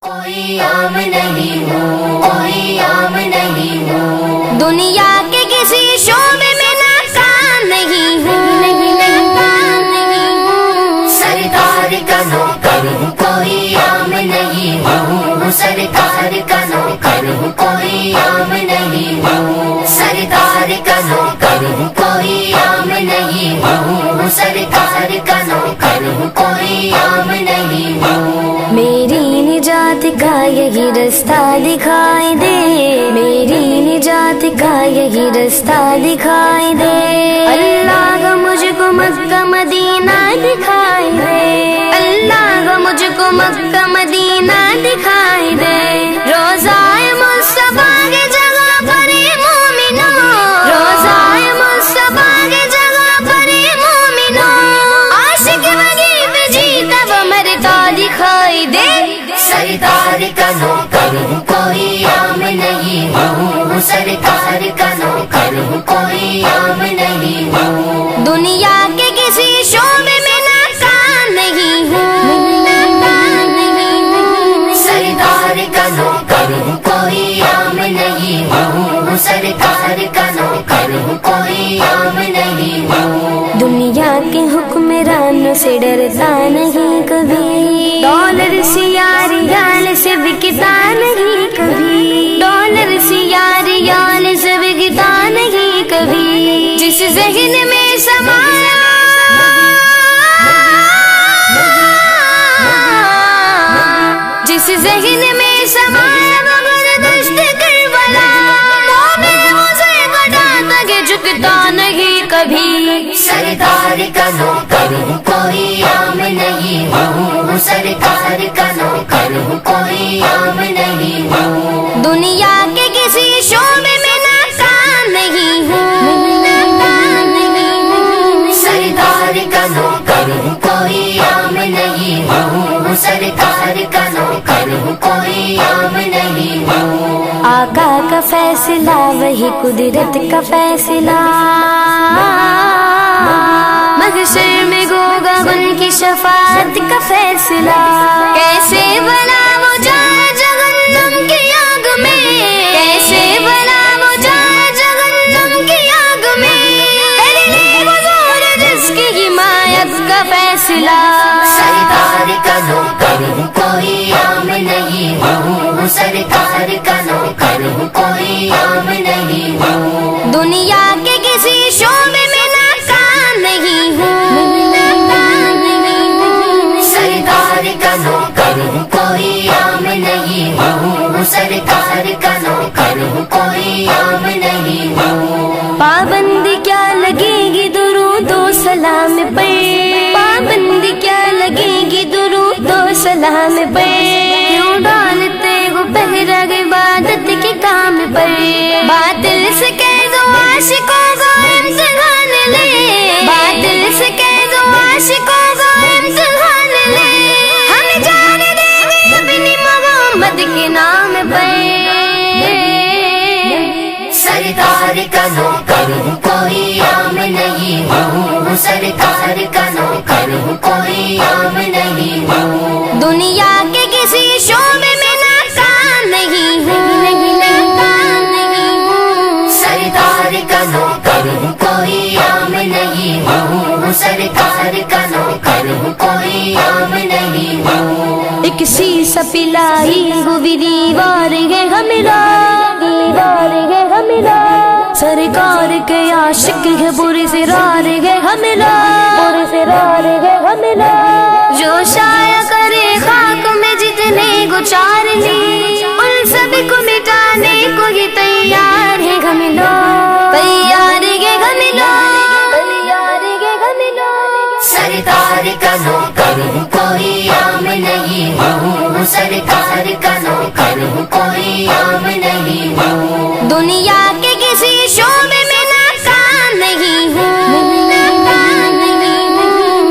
کوئی عام نہیں ہوں، کوئی عام نہیں ہوں، دنیا کے کسی شعبے میں ناکام نہیں ہوں، سرکار کا نوکر ہوں، کوئی عام نہیں ہوں، سرکار کا نوکر ہوں، کوئی عام نہیں ہوں، سرکار کا نوکر ہوں، کوئی عام نہیں ہوں، سرکار کا نوکر ہوں، کوئی عام نہیں ہوں۔ میری نجات کا یہی رستہ دکھائی دے، میری نجات کا یہی رستہ دکھائی دے، اللہ کا مجھ کو مکہ مدینہ دکھائی دے، اللہ کا مجھ کو مکہ مدینہ دکھائی دے، روزائے مصطفیٰ کی جگہ پر مومنوں، روزائے مصطفیٰ کی جگہ پر مومنوں، عاشق بگی پہ جیتا وہ مرتا دکھائی دے، سرکار کا نوکر ہوں، کوئی عام نہیں ہوں، سرکار کا نوکر ہوں، کوئی عام نہیں ہوں، دنیا کے کسی شعبے میں ناکام نہیں ہوں، سرکار کا نوکر ہوں، کوئی عام نہیں ہوں، سرکار کا نوکر ہوں، کوئی عام نہیں ہوں، دنیا کے حکمرانوں سے ڈرتا نہیں کبھی، ڈالر ریال سے بکتا نہیں کبھی، ڈالر ریال سے بکتا نہیں کبھی، جس ذہن میں سمایا جس ذہن میں سمایا وہ بردشت کربلا، مومن اسے گھٹاتا کہ جھکتا نہیں کبھی، سرکار کا نوکر ہوں، کوئی عام نہیں ہوں، سرکار کا نوکر ہوں، کوئی عام نہیں ہوں، دنیا کے کسی شعبے میں ناکام نہیں ہوں، سرکار کا نوکر ہوں، کوئی عام نہیں ہوں، سرکار کا نوکر ہوں، کوئی عام نہیں ہوں، آقا کا فیصلہ وہی قدرت کا فیصلہ، محشر میں ہوگا ان کی شفاعت کا فیصلہ، کیسے بنا وہ جائے جہنم کی آگ میں، کیسے بنا وہ جائے جہنم کی آگ میں، کرنے حضور جس کی حمایت کا فیصلہ، سرکار کا نوکر ہوں، کوئی عام نہیں ہوں، سرکار کا نوکر ہوں، کوئی عام نہیں ہوں، دنیا کے کسی شعبے میں ناکام نہیں ہوں، سرکار کا نوکر ہوں، کوئی عام نہیں ہوں، سرکار کا نوکر ہوں، کوئی عام نہیں ہوں، پابندی کیا لگے گی درود و سلام پہ، پابندی کیا لگے گی درود و سلام پہ، کیوں ڈالتے ہو پہرا عبادت کے کام پر، باطل سے کہہ دو عاشقوں کو امتحان لے، باطل سے کہہ دو عاشقوں کو امتحان لے، ہم جان دیں گے اپنی محمد کے نام پہ، سرکار کا نوکر ہوں، کوئی عام نہیں ہوں، سرکار کا نوکر ہوں، کوئی عام نہیں ہوں، دنیا کے کسی شعبے میں ناکام نہیں ہوں، سرکار کا نوکر ہوں، کوئی عام نہیں ہوں، سرکار کا نوکر ہوں، کوئی عام نہیں ہوں، ایک شیشہ پلائی ہوئی دیوار ہے ہمارا، دیوار ہے ہمارا، سرکار کے عاشق ہے برے سرار ہے ہمارا، برے سرار ہے ہمارا، جو شائع کرے خاک میں جتنے گچار لی، ان سب کو مٹانے کو ہی تیار ہے ہم لوگ، تیار ہے ہم لوگ، تیار ہے ہم لوگ، سرکار کا نوکر ہوں، کوئی عام نہیں ہوں، سرکار کا نوکر ہوں، کوئی عام نہیں ہوں، دنیا کے کسی شعبے میں ناکام نہیں ہوں،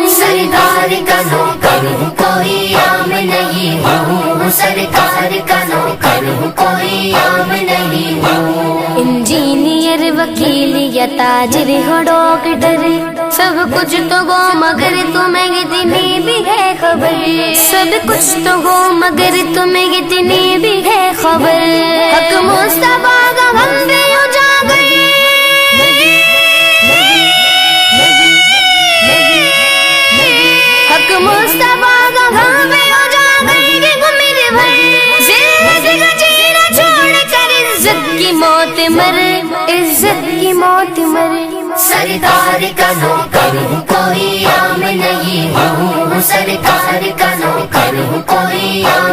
سرکار کا نوکر ہوں، کوئی عام نہیں ہوں، سرکار کا نوکر ہوں، کوئی عام نہیں ہوں، انجینئر وکیل یا تاجر ہو ڈاکٹر سب کچھ تو ہو مگر تمہیں اتنی بھی ہے خبر، سب کچھ تو ہو مگر تمہیں اتنی بھی ہے خبر، حق مصطفیٰ کا غم پہ اجاگر، حق مصطفیٰ کا غم پہ اجاگر کہ میرے بھائی زندگی کا جینا چھوڑ کر عزت کی موت مر، عزت کی موت مر، سرکار کا نوکر ہوں کوئی عام نہیں ہوں، سرکار کا نوکر ہوں کوئی عام